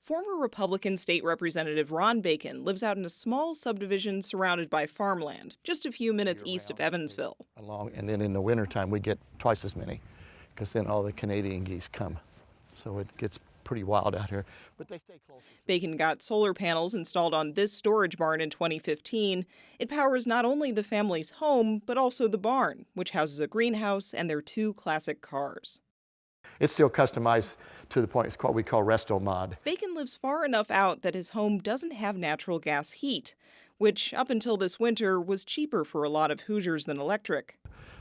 Former Republican State Representative Ron Bacon lives out in a small subdivision surrounded by farmland, just a few minutes east of Evansville. And then in the wintertime, we get twice as many, because then all the Canadian geese come. So it gets pretty wild out here, but they stay close. Bacon got solar panels installed on this storage barn in 2015. It powers not only the family's home, but also the barn, which houses a greenhouse and their 2 classic cars. It's still customized to the point it's what we call resto mod. Bacon lives far enough out that his home doesn't have natural gas heat, which up until this winter was cheaper for a lot of Hoosiers than electric.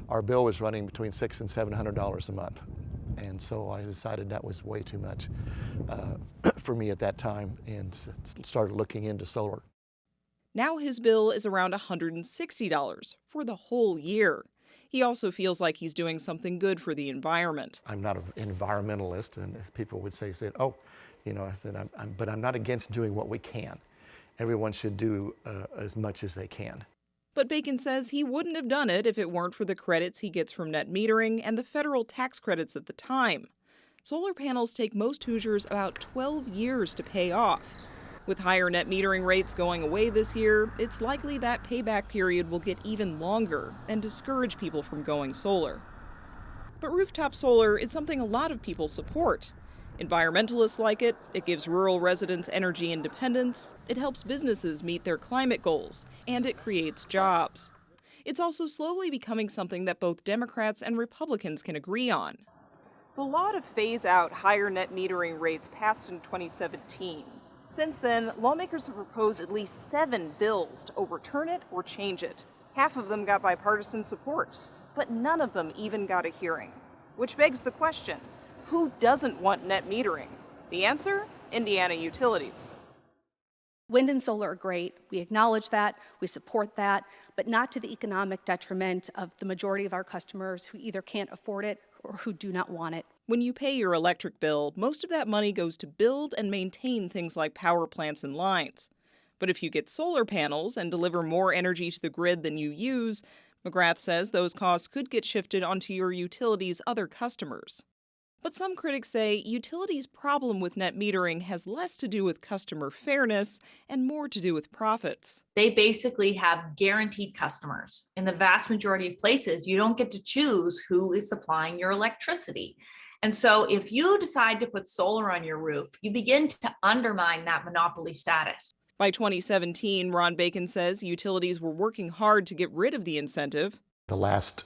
Our bill was running between $600 and $700 a month. And so I decided that was way too much for me at that time and started looking into solar. Now his bill is around $160 for the whole year. He also feels like he's doing something good for the environment. I'm not an environmentalist, and as people would say, oh, I said, but I'm not against doing what we can. Everyone should do as much as they can. But Bacon says he wouldn't have done it if it weren't for the credits he gets from net metering and the federal tax credits at the time. Solar panels take most Hoosiers about 12 years to pay off. With higher net metering rates going away this year, it's likely that payback period will get even longer and discourage people from going solar. But rooftop solar is something a lot of people support. Environmentalists like it, it gives rural residents energy independence, it helps businesses meet their climate goals, and it creates jobs. It's also slowly becoming something that both Democrats and Republicans can agree on. The law to phase out higher net metering rates passed in 2017. Since then, lawmakers have proposed at least 7 bills to overturn it or change it. Half of them got bipartisan support, but none of them even got a hearing. Which begs the question, who doesn't want net metering? The answer? Indiana utilities. Wind and solar are great. We acknowledge that, we support that, but not to the economic detriment of the majority of our customers who either can't afford it or who do not want it. When you pay your electric bill, most of that money goes to build and maintain things like power plants and lines. But if you get solar panels and deliver more energy to the grid than you use, McGrath says those costs could get shifted onto your utility's other customers. But some critics say utilities' problem with net metering has less to do with customer fairness and more to do with profits. They basically have guaranteed customers. In the vast majority of places, you don't get to choose who is supplying your electricity. And so if you decide to put solar on your roof, you begin to undermine that monopoly status. By 2017, Ron Bacon says utilities were working hard to get rid of the incentive. The last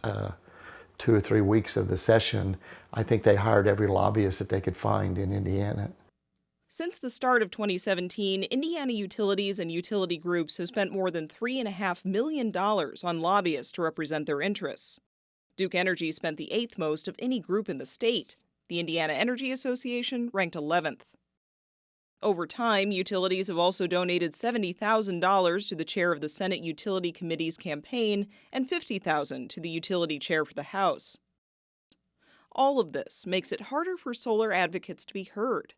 2 or 3 weeks of the session, I think they hired every lobbyist that they could find in Indiana. Since the start of 2017, Indiana utilities and utility groups have spent more than $3.5 million on lobbyists to represent their interests. Duke Energy spent the 8th most of any group in the state. The Indiana Energy Association ranked 11th. Over time, utilities have also donated $70,000 to the chair of the Senate Utility Committee's campaign and $50,000 to the utility chair for the House. All of this makes it harder for solar advocates to be heard.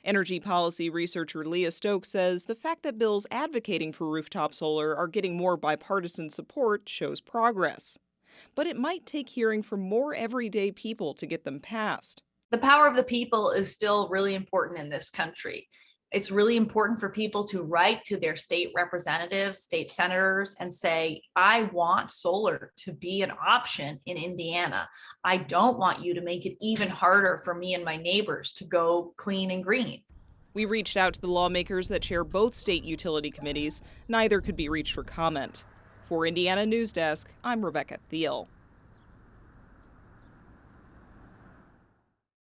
Energy policy researcher Leah Stokes says the fact that bills advocating for rooftop solar are getting more bipartisan support shows progress. But it might take hearing from more everyday people to get them passed. The power of the people is still really important in this country. It's really important for people to write to their state representatives, state senators, and say, I want solar to be an option in Indiana. I don't want you to make it even harder for me and my neighbors to go clean and green. We reached out to the lawmakers that chair both state utility committees. Neither could be reached for comment. For Indiana News Desk, I'm Rebecca Thiele.